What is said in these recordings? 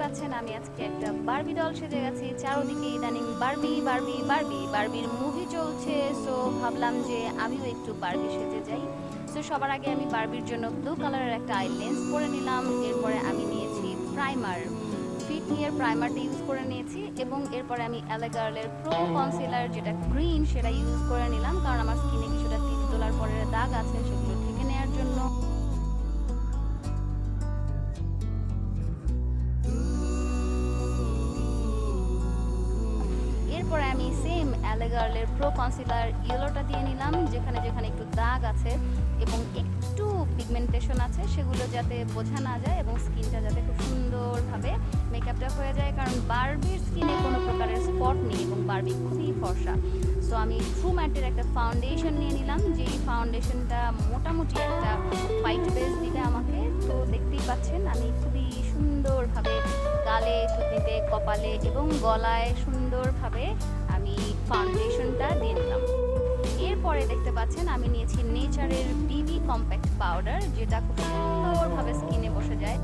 পাচ্ছেন আমি আজকে একটা বারবি ডল সেজে গেছি। চারদিকে ইদানিং বারবি বারবি বারবি বারবির মুভি চলছে, সো ভাবলাম যে আমিও একটু বারবি সেজে যাই। সো সবার আগে আমি বারবির জন্য ব্লু কালারের একটা আই লেন্স পরে নিলাম। এরপরে আমি নিয়েছি প্রাইমার, ফিট নিয়ার প্রাইমারটা ইউজ করে নিয়েছি এবং এরপরে আমি এলে গার্লের প্রো কনসিলার যেটা গ্রিন সেটা ইউজ করে নিলাম, কারণ আমার স্কিনে কিছুটা তিল তোলার পরের দাগ আছে, সেগুলো ঢেকে নেওয়ার জন্য। এরপরে আমি সেম এলে গার্লের প্রো কনসিলার ইয়েলোটা দিয়ে নিলাম, যেখানে যেখানে একটু দাগ আছে এবং একটু পিগমেন্টেশন আছে সেগুলো যাতে বোঝা না যায় এবং স্কিনটা যাতে খুব সুন্দরভাবে মেকআপটা হয়ে যায়, কারণ বারবির স্কিনে কোনো প্রকারের স্পট নেই এবং বারবি খুবই ফর্সা। সো আমি ট্রু ম্যাটের একটা ফাউন্ডেশন নিয়ে নিলাম, যেই ফাউন্ডেশনটা মোটামুটি একটা হোয়াইট বেস দিবে আমাকে। তো দেখতেই পাচ্ছেন আমি খুবই সুন্দরভাবে গালে, থুতনিতে, কপালে এবং গলায় সুন্দরভাবে আমি ফাউন্ডেশনটা দিয়ে নিলাম। এরপরে দেখতে পাচ্ছেন আমি নিয়েছি নেচারের বিবি কম্প্যাক্ট পাউডার, যেটা খুব সুন্দরভাবে স্কিনে বসে যায়।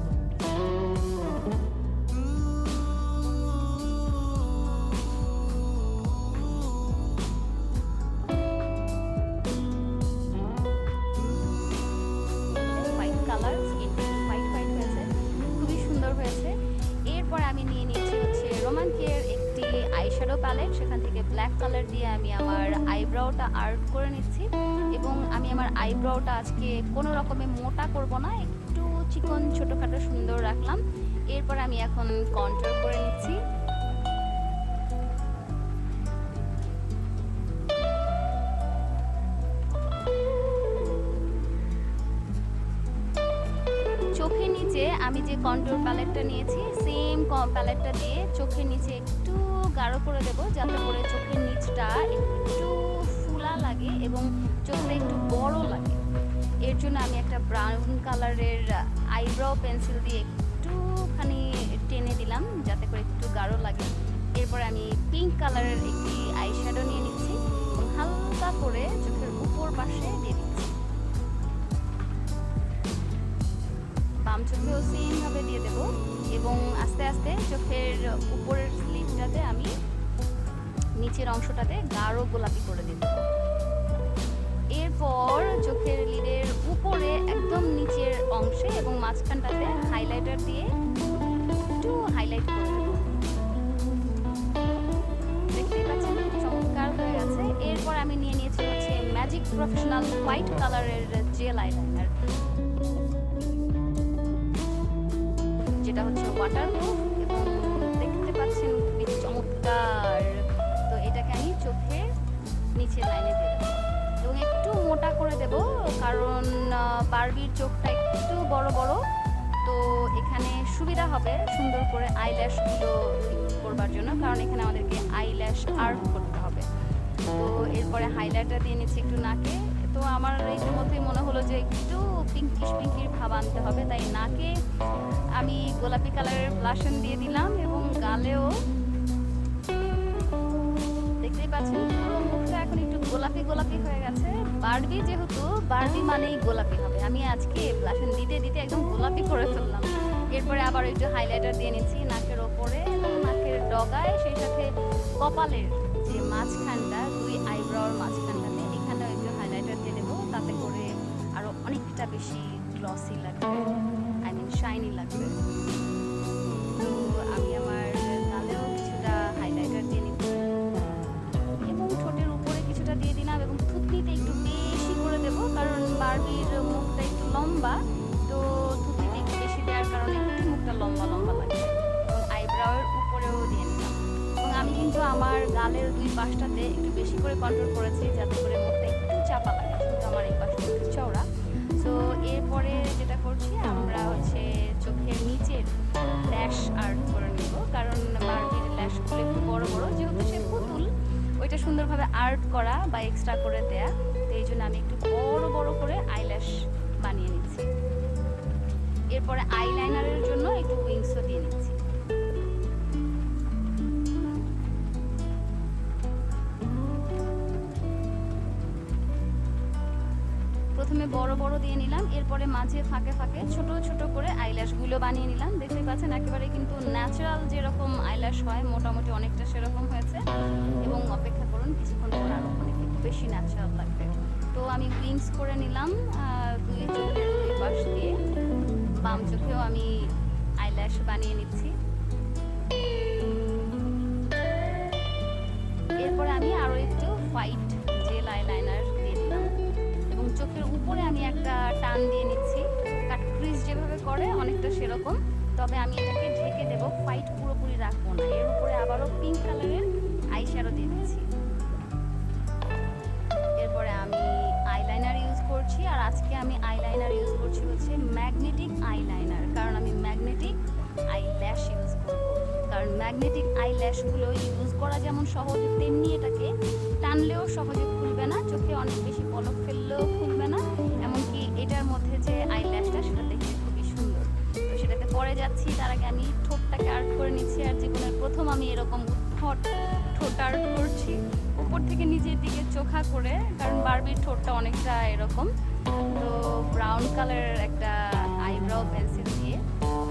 হোয়াইট কালার, স্কিনটা হোয়াইট হোয়াইট হয়েছে, খুবই সুন্দর হয়েছে। এরপরে আমি নিয়ে নিয়েছি হচ্ছে রোমান্টিকের একটি আইশ্যাডো প্যালেট, সেখান থেকে ব্ল্যাক কালার দিয়ে আমি আমার আইব্রাউটা আর্ট করে নিচ্ছি এবং আমি আমার আইব্রাউটা আজকে কোনো রকমে মোটা করব না, একটু চিকন ছোটোখাটো সুন্দর রাখলাম। এরপর আমি এখন কন্ট্রোল করে নিচ্ছি। চোখের নিচে আমি যে কন্ট্রোল প্যালেটটা নিয়েছি সেম প্যালেটটা দিয়ে চোখের নিচে একটু গাঢ় করে দেবো, যাতে করে চোখের নিচটা একটু ফুলা লাগে এবং চোখটা একটু বড় লাগে। এর জন্য আমি একটা ব্রাউন কালারের আইব্রাও পেন্সিল দিয়ে একটুখানি টেনে দিলাম যাতে করে একটু গাঢ় লাগে। এরপরে আমি পিঙ্ক কালারের একটি আইশ্যাডো নিয়ে নিচ্ছি এবং হালকা করে চোখের উপর পাশে দিয়ে দিচ্ছি। বাম চোখেও সেমভাবে দিয়ে দেবো এবং আস্তে আস্তে চোখের উপরের স্লিপটাতে আমি নিচের অংশটাতে গাঢ় গোলাপি করে দিয়ে দেবো। এরপর চোখের লিডের উপরে একদম নিচের অংশে এবং মাঝখানটাতে হাইলাইটার দিয়ে একটু হাইলাইট করে দেবো। দেখতেই পাচ্ছেন চমৎকার হয়ে গেছে। এরপর আমি নিয়ে নিয়েছি হচ্ছে ম্যাজিক প্রফেশনাল হোয়াইট কালারের জেল আইলাইনার, যেটা হচ্ছে ওয়াটারপ্রুফ এবং দেখতে পাচ্ছেন খুবই চমৎকার। তো এটাকে আমি চোখের নিচে লাইনে দিয়ে দেবো এবং একটু মোটা করে দেব, কারণ বারবির চোখটা একটু বড় বড়, তো এখানে সুবিধা হবে সুন্দর করে আইল্যাশগুলো করবার জন্য, কারণ এখানে আমাদেরকে আইল্যাশ আর্ট করতে হবে। তো এরপরে হাইলাইটার দিয়ে নিচ্ছি একটু নাকে। তো আমার ইতিমধ্যেই মনে হলো যে একটু পিঙ্কির ভাব আনতে হবে, তাই নাকে আমি গোলাপি কালারের ব্লাশন দিয়ে দিলাম এবং গালেও দেখতেই পাচ্ছেন পুরো মুখটা এখন একটু গোলাপি গোলাপি হয়ে গেছে। বারবি যেহেতু, বারবি মানেই গোলাপি হবে, আমি আজকে ব্লাশন দিতে দিতে একদম গোলাপি করে ফেললাম। এরপরে আবার একটু হাইলাইটার দিয়ে নিচ্ছি নাকের ওপরে এবং নাকের ডগায়, সেই সাথে কপালের যে মাঝখানটা, দুই আইব্রাওর মাঝখানটাতে এখানেও একটু হাইলাইটার দিয়ে দেবো, তাতে করে আরও অনেকটা বেশি গ্লসি লাগবে, আই মিন শাইনি লাগবে। তো আমি আমার গালেও কিছুটা হাইলাইটার দিয়ে নিচ্ছি এবং ঠোঁটের উপরে কিছুটা দিয়ে দিলাম এবং থুতনিতে একটু বেশি করে দেবো, কারণ বারবির মুখটা একটু লম্বা, তো থুতনিতে একটু বেশি দেওয়ার কারণে একটু মুখটা লম্বা লম্বা লাগবে। এবং আইব্রাওয়ের উপরেও দিয়ে নিলাম এবং আমি কিন্তু আমার গালের দুই পাশটাতে একটু বেশি করে কন্ট্রোল করেছি যাতে করে মুখটা একটু চাপা লাগে, কিন্তু আমার এই পাশটা একটু চওড়া। তো এরপরে যেটা করছি আমরা হচ্ছে চোখের নিচের ল্যাশ আর্ট করে নেব, কারণ বারবির ল্যাশগুলো একটু বড় বড়, যেহেতু সে পুতুল ওইটা সুন্দরভাবে আর্ট করা বা এক্সট্রা করে দেয়া, তো এই জন্য আমি একটু বড় বড় করে আইল্যাশ বানিয়ে নিচ্ছি। এরপরে আইলাইনারের জন্য একটু উইংসও দিয়ে নিচ্ছি। প্রথমে বড় বড় দিয়ে নিলাম, এরপরে মাঝে ফাঁকে ফাঁকে ছোট ছোট করে আইল্যাশগুলো বানিয়ে নিলাম। দেখতে পাচ্ছেন একেবারে কিন্তু ন্যাচারাল যেরকম আইল্যাশ হয় মোটামুটি অনেকটা সেরকম হয়েছে। এবং অপেক্ষা করুন, কিছুক্ষণ পর আরও অনেক বেশি ন্যাচারাল লাগবে। তো আমি উইংস করে নিলাম দুই চোখের দুই পাশ দিয়ে। বাম চোখেও আমি আইল্যাশ বানিয়ে নিচ্ছি। এরপরে আমি আরও একটু হোয়াইট জেল আইলাইনার দিয়ে দিলাম এবং চোখের উপরে আমি একটা টান দিয়ে নিচ্ছি, কাট ক্রিজ যেভাবে করে অনেকটা সেরকম। তবে আমি এটাকে ঢেকে দেব, হোয়াইট পুরোপুরি রাখবো না। এর উপরে আবারও পিঙ্ক কালারের আইশ্যাডো দিয়ে দিচ্ছি। এরপরে আমি আইলাইনার ইউজ করছি, আর আজকে আমি আইলাইনার ইউজ করছি হচ্ছে ম্যাগনেটিক আইলাইনার, কারণ আমি ম্যাগনেটিক আইল্যাশ ইউজ করব। কারণ ম্যাগনেটিক আইল্যাশগুলো ইউজ করা যেমন সহজ, তেমনি এটাকে টানলেও সহজে খুলবে না, চোখে অনেক বেশি পলক ফেললেও খুলবে না। এমনকি এটার মধ্যে যে আইল্যাশটা সেটা দেখতে খুবই সুন্দর। তো সেটাতে পরে যাচ্ছি, তার আগে আমি ঠোঁটটাকে আর্ট করে নিচ্ছি। আর জীবনের প্রথম আমি এরকম ঠোঁট আর্ট করছি, উপর থেকে নিচের দিকে চোখা করে, কারণ বারবির ঠোঁটটা অনেকটা এরকম। তো ব্রাউন কালারের একটা আইব্রাউ পেন্সিল দিয়ে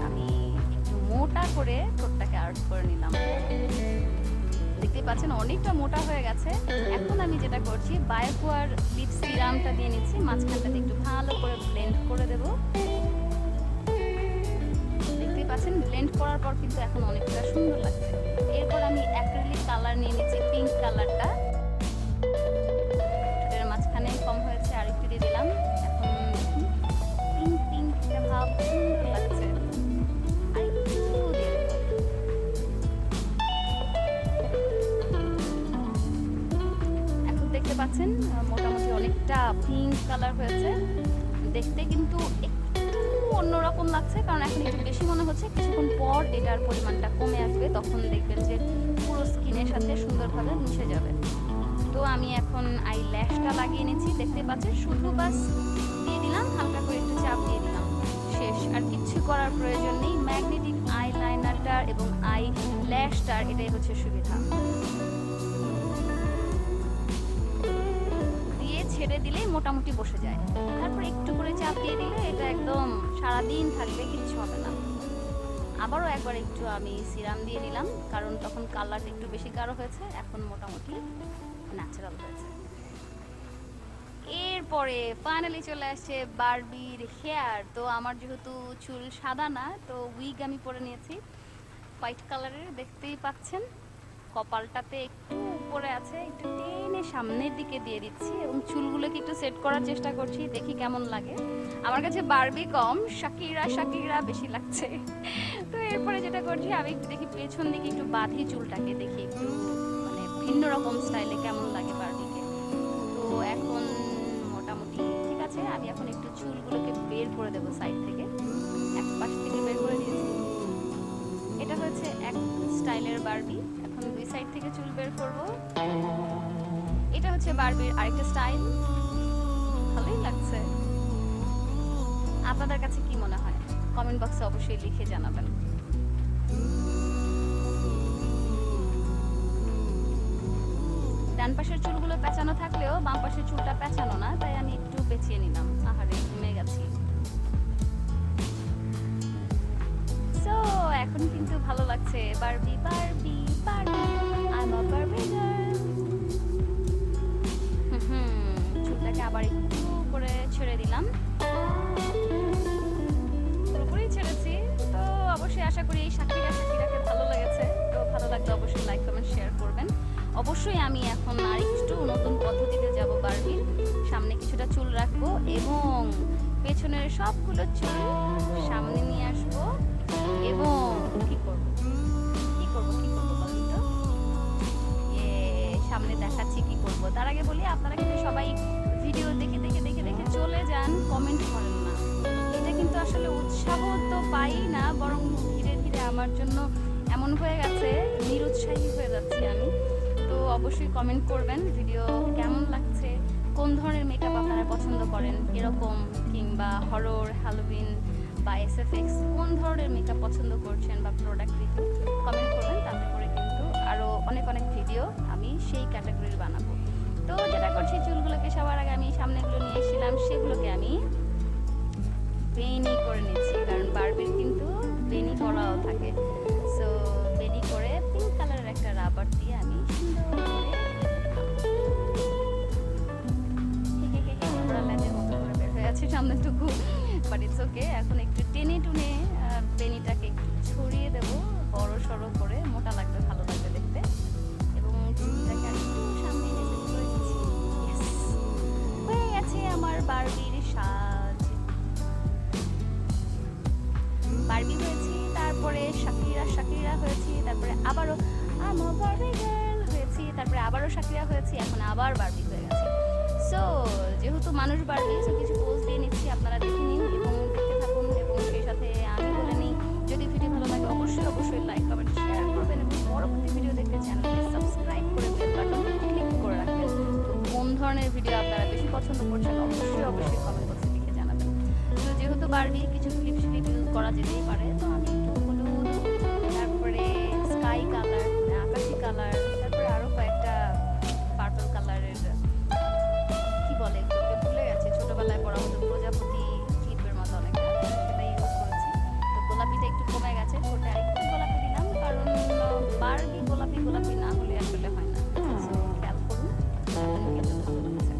আমি একটু মোটা করে ঠোঁটটাকে আর্ট করে নিলাম। দেখতে পাচ্ছেন অনেকটা মোটা হয়ে গেছে। এখন আমি যেটা করছি, বায়োকুয়ার লিপ সিরামটা দিয়ে নিচ্ছি, মাঝখানটাতে একটু ভালো করে ব্লেন্ড করে দেব। দেখতে পাচ্ছেন ব্লেন্ড করার পর কিন্তু এখন অনেকটা সুন্দর লাগছে। এরপর আমি অ্যাক্রিলিক কালার নিয়ে নিচ্ছি, পিঙ্ক কালারটা। ঠোঁটের মাঝখানে কম হয়েছে, আর একটু দিয়ে দিলাম। এখন পিঙ্ক পিঙ্ক একটা ভাব, সুন্দর লাগছে। আর একটু দিয়ে দেব। এখন দেখতে পাচ্ছেন মোটামুটি অনেকটা পিঙ্ক কালার হয়েছে, দেখতে কিন্তু একটু অন্যরকম লাগছে, কারণ এখন একটু বেশি মনে হচ্ছে। কিছুক্ষণ পর এটার পরিমাণটা কমে আসবে, তখন দেখবেন যে পুরো স্কিনের সাথে সুন্দরভাবে মিশে যাবে। তো আমি এখন আইল্যাশটা লাগিয়ে নিচ্ছি, দেখতে পাচ্ছেন শুধু বাস দিয়ে দিলাম, হালকা করে একটু চাপ দিয়ে দিলাম, শেষ। আর কিচ্ছু করার প্রয়োজন নেই। ম্যাগনেটিক আইলাইনারটার এবং আইল্যাশটার এটাই হচ্ছে সুবিধা। দিয়ে ছেড়ে দিলেই মোটামুটি বসে যায়, তারপর একটু করে চাপ দিয়ে দিলে এটা একদম সারাদিন থাকবে, কিচ্ছু হবে না। আবারও একবার একটু আমি সিরাম দিয়ে নিলাম, কারণ তখন কালারটা একটু বেশি গাঢ় হয়েছে, এখন মোটামুটি ন্যাচারাল হয়েছে। এরপরে ফাইনালি চলে আসছে বারবির হেয়ার। তো আমার যেহেতু চুল সাদা না, তো উইগ আমি পরে নিয়েছি হোয়াইট কালারের, দেখতেই পাচ্ছেন। কপালটাতে একটু উপরে আছে, একটু টেনে সামনের দিকে দিয়ে দিচ্ছি এবং চুলগুলোকে একটু সেট করার চেষ্টা করছি, দেখি কেমন লাগে। আমার কাছে বারবি কম, শাকিরা বেশি লাগছে। তো এরপরে যেটা করছি, আমি একটু দেখি পেছন দিকে একটু বাঁধি চুলটাকে, দেখি একটু মানে ভিন্ন রকম স্টাইলে কেমন লাগে বারবিকে। তো এখন মোটামুটি ঠিক আছে। আমি এখন একটু চুলগুলোকে বের করে দেবো সাইড থেকে, এক পাশ থেকে বের করে দিয়েছি। এটা হচ্ছে এক স্টাইলের বারবি। এখন দুই সাইড থেকে চুল বের করব। এটা হচ্ছে বারবির আরেকটা স্টাইল, ভালোই লাগছে। আপনাদের কাছে কি মনে হয় কমেন্ট বক্সে অবশ্যই লিখে জানাবেন। ডান পাশের চুলগুলো পেঁচানো থাকলেও বাম পাশের চুলটা পেঁচানো না, তাই আমি একটু পেঁচিয়ে নিলাম। আহারে ঘুমিয়ে গেছি। সো এখন কিন্তু ভালো লাগছে। Barbie Barbie Barbie, I am a Barbie girl. চুলটাকে আবার একটু করে ছেড়ে দিলাম, পুরোপুরি ছেড়েছি। তো অবশ্যই আশা করি এই শাকিরাকে ভালো লেগেছে। তো ভালো লাগলে অবশ্যই লাইক কমেন্ট শেয়ার করবেন। অবশ্যই আমি এখন আর একটু নতুন পদ্ধতিতে যাব বারবির। সামনে কিছুটা চুল রাখবো এবং পেছনের সবগুলো চুল সামনে নিয়ে আসবো এবং কি করব বলুন তো? সামনে দেখাচ্ছি কি করব। তার আগে বলি, আপনারা কিন্তু সবাই ভিডিও দেখে চলে যান, কমেন্ট করেন না। এটা কিন্তু আসলে উৎসাহ তো পাই না, বরং ধীরে ধীরে আমার জন্য এমন হয়ে গেছে, নিরুৎসাহী হয়ে যাচ্ছি আমি। তো অবশ্যই কমেন্ট করবেন ভিডিও কেমন লাগছে, কোন ধরনের মেকআপ আপনারা পছন্দ করেন, এরকম কিংবা হরর, হ্যালোউইন বা এসএফএক্স, কোন ধরনের মেকআপ পছন্দ করছেন বা প্রোডাক্ট রিভিউ কমেন্ট করবেন। তাতে করে কিন্তু আরও অনেক ভিডিও আমি সেই ক্যাটাগরির বানাবো। তো যেটা করছি, চুলগুলোকে সবার আগে আমি সামনেগুলো নিয়ে এসেছিলাম, সেগুলোকে আমি বেনি করে নিচ্ছি, কারণ বারবির কিন্তু বেনি করাও থাকে। সো বেনি করে পিঙ্ক কালারের একটা রাবার দিয়ে আমি সুন্দর করে বের হয়ে আছে সামনেটুকু, বাট ইটস ওকে। এখন একটু টেনে টুনে বেনিটাকে ছড়িয়ে দেব বড় সড়ো করে, মোটা লাগবে, ভালো লাগবে দেখতে। এবং চুলটাকে একটু সামনে এনে সেট করে দিচ্ছি। হয়ে গেছে আমার বারবির সাজ। বারবি হয়েছি, তারপরে শাকিরা হয়েছি, তারপরে আবারও আমার বারবি গার্ল হয়েছি, তারপরে আবারও শাকিরা হয়েছি, এখন আবার বারবি হয়ে গেছে। সো যেহেতু মানুষ বারবি, সো কিছু পোজ দিয়ে নিচ্ছি, আপনারা দেখে নিন এবং দেখতে থাকুন। এবং সেই সাথে আমি বলে নিই, যদি ভিডিও ভালো লাগে অবশ্যই লাইক কমেন্ট শেয়ার করবেন এবং পরবর্তী ভিডিও দেখতে চ্যানেলকে সাবস্ক্রাইব করে বেল বাটন ক্লিক করে রাখবেন। তো কোন ধরনের ভিডিও আপনারা বেশি পছন্দ করছেন অবশ্যই কমেন্ট বক্সে লিখে জানাবেন। তো যেহেতু বারবি কিছু ক্লিপ ইউজ করা যেতেই পারে, তো আমি একটু হলুদ, তারপরে স্কাই কালার, আকাশি কালার, তারপরে আরও কয়েকটা পার্পল কালারের, কি বলে এগুলোকে ভুলে গেছি, ছোটবেলায় পড়া হতো প্রজাপতি ক্লিপের মতো অনেকটা, সেটা ইউজ করেছি। তো গোলাপিটা একটু কমে গেছে, ঠোঁটে আরেকটু গোলাপি দিলাম, কারণ বারবি গোলাপি না হলে আসলে হয় না। সো খেয়াল করুন, কিন্তু ভালো লাগছে।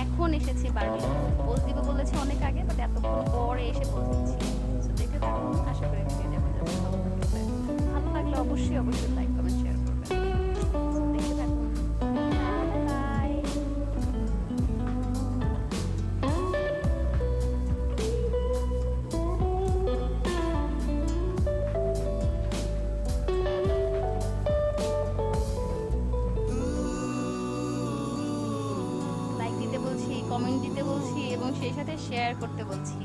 এখন এসেছি বারবি পোজ দিব বলেছি অনেক আগে, বাট এতক্ষণ পরে এসে পোজ দিচ্ছি। সো দেখে থাকুন, আশা করি ভিডিওটা আপনাদের ভালো লাগবে। ভালো লাগলে অবশ্যই লাইক কমেন্ট শেয়ার করবেন। সো দেখতে থাকুন। বাই। লাইক দিতে বলছি, কমেন্ট দিতে বলছি এবং সেই সাথে শেয়ার করতে বলছি।